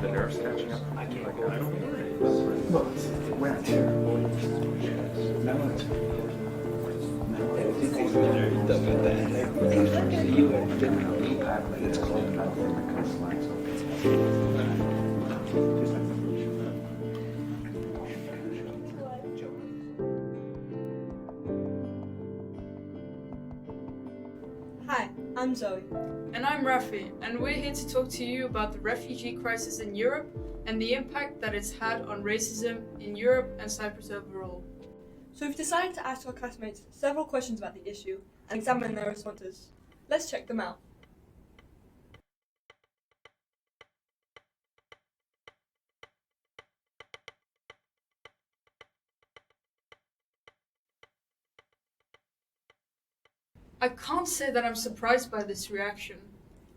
the nerves catching up. I can't go I don't anywhere. Look, we're not here. No, it's it's called metal thing that comes to mind. Hi, I'm Zoe. And I'm Rafi, and we're here to talk to you about the refugee crisis in Europe and the impact that it's had on racism in Europe and Cyprus overall. So we've decided to ask our classmates several questions about the issue and examine their responses. Let's check them out. I can't say that I'm surprised by this reaction.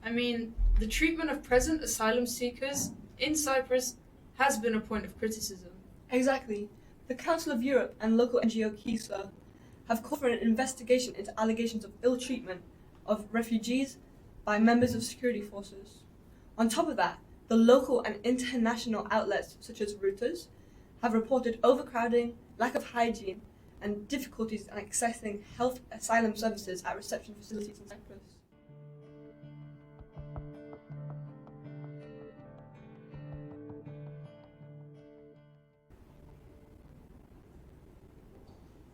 I mean, the treatment of present asylum seekers in Cyprus has been a point of criticism. Exactly. The Council of Europe and local NGO Koulla have called for an investigation into allegations of ill treatment of refugees by members of security forces. On top of that, the local and international outlets such as Reuters have reported overcrowding, lack of hygiene, and difficulties in accessing health asylum services at reception facilities in Cyprus.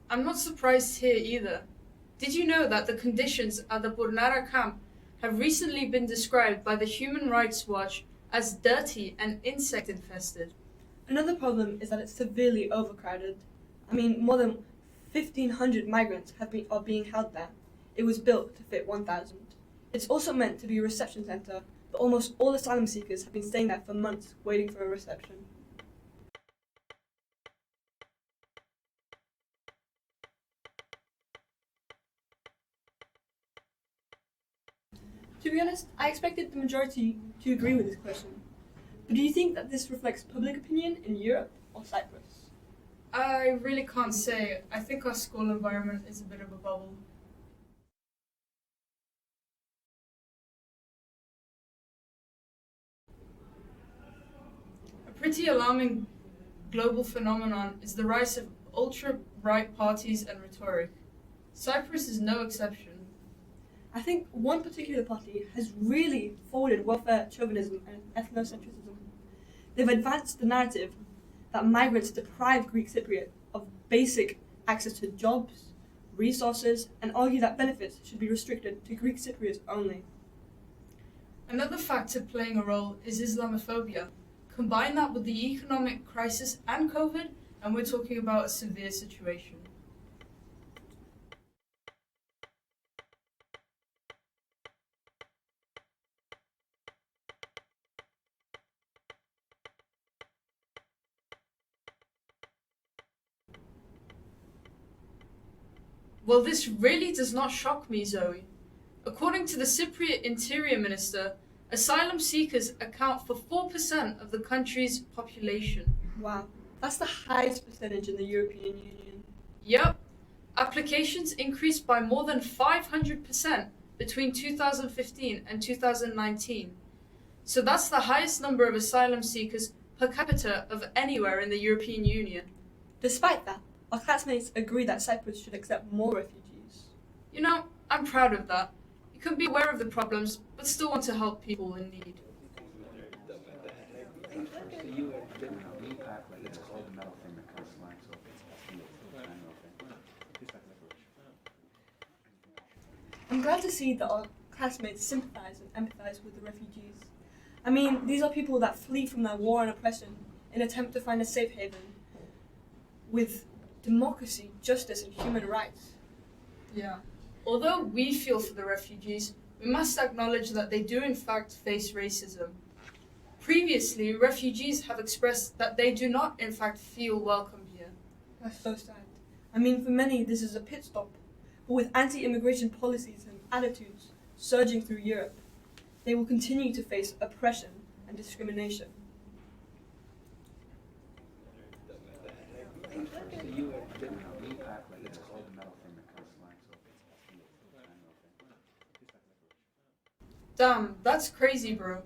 I'm not surprised here either. Did you know that the conditions at the Burnara camp have recently been described by the Human Rights Watch as dirty and insect infested? Another problem is that it's severely overcrowded. I mean, more than 1,500 migrants are being held there. It was built to fit 1,000. It's also meant to be a reception centre, but almost all asylum seekers have been staying there for months waiting for a reception. To be honest, I expected the majority to agree with this question. But do you think that this reflects public opinion in Europe or Cyprus? I really can't say. I think our school environment is a bit of a bubble. A pretty alarming global phenomenon is the rise of ultra-right parties and rhetoric. Cyprus is no exception. I think one particular party has really forwarded welfare chauvinism and ethnocentrism. They've advanced the narrative that migrants deprive Greek Cypriot of basic access to jobs, resources, and argue that benefits should be restricted to Greek Cypriots only. Another factor playing a role is Islamophobia. Combine that with the economic crisis and COVID, and we're talking about a severe situation. Well, this really does not shock me, Zoe. According to the Cypriot Interior Minister, asylum seekers account for 4% of the country's population. Wow, that's the highest percentage in the European Union. Yep. Applications increased by more than 500% between 2015 and 2019. So that's the highest number of asylum seekers per capita of anywhere in the European Union. Despite that, our classmates agree that Cyprus should accept more refugees. You know, I'm proud of that. You can be aware of the problems, but still want to help people in need. It's called metal thing that comes to mind. I'm glad to see that our classmates sympathise and empathise with the refugees. I mean, these are people that flee from their war and oppression in an attempt to find a safe haven with democracy, justice, and human rights. Yeah. Although we feel for the refugees, we must acknowledge that they do in fact face racism. Previously, refugees have expressed that they do not in fact feel welcome here. That's so sad. I mean, for many, this is a pit stop. But with anti-immigration policies and attitudes surging through Europe, they will continue to face oppression and discrimination. It's called metal thing that comes to mind. Damn, that's crazy, bro.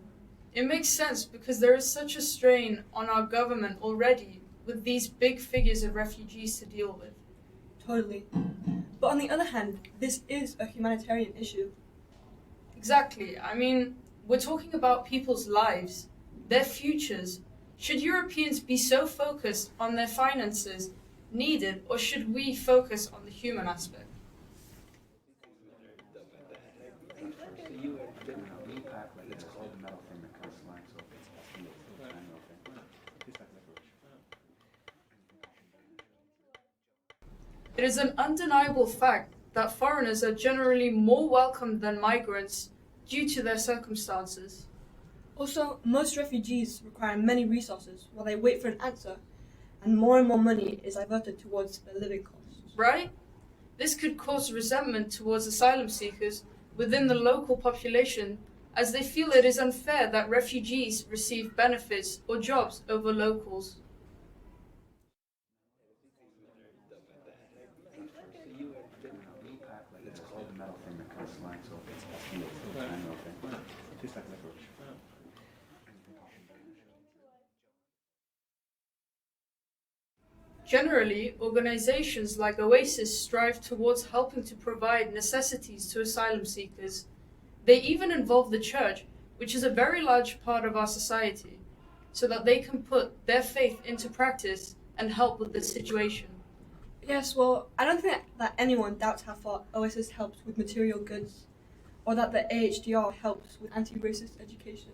It makes sense because there is such a strain on our government already with these big figures of refugees to deal with. Totally. But on the other hand, this is a humanitarian issue. Exactly. I mean, we're talking about people's lives, their futures. Should Europeans be so focused on their finances needed, or should we focus on the human aspect? It is an undeniable fact that foreigners are generally more welcome than migrants due to their circumstances. Also, most refugees require many resources while they wait for an answer, and more money is diverted towards their living costs. Right? This could cause resentment towards asylum seekers within the local population, as they feel it is unfair that refugees receive benefits or jobs over locals. Generally, organizations like Oasis strive towards helping to provide necessities to asylum seekers. They even involve the church, which is a very large part of our society, so that they can put their faith into practice and help with the situation. Yes, well, I don't think that anyone doubts how far Oasis helps with material goods, or that the AHDR helps with anti-racist education.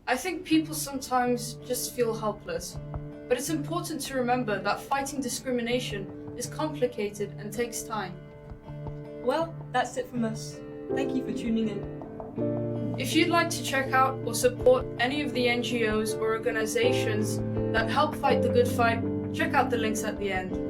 I think people sometimes just feel helpless, but it's important to remember that fighting discrimination is complicated and takes time. Well, that's it from us. Thank you for tuning in. If you'd like to check out or support any of the NGOs or organizations that help fight the good fight, check out the links at the end.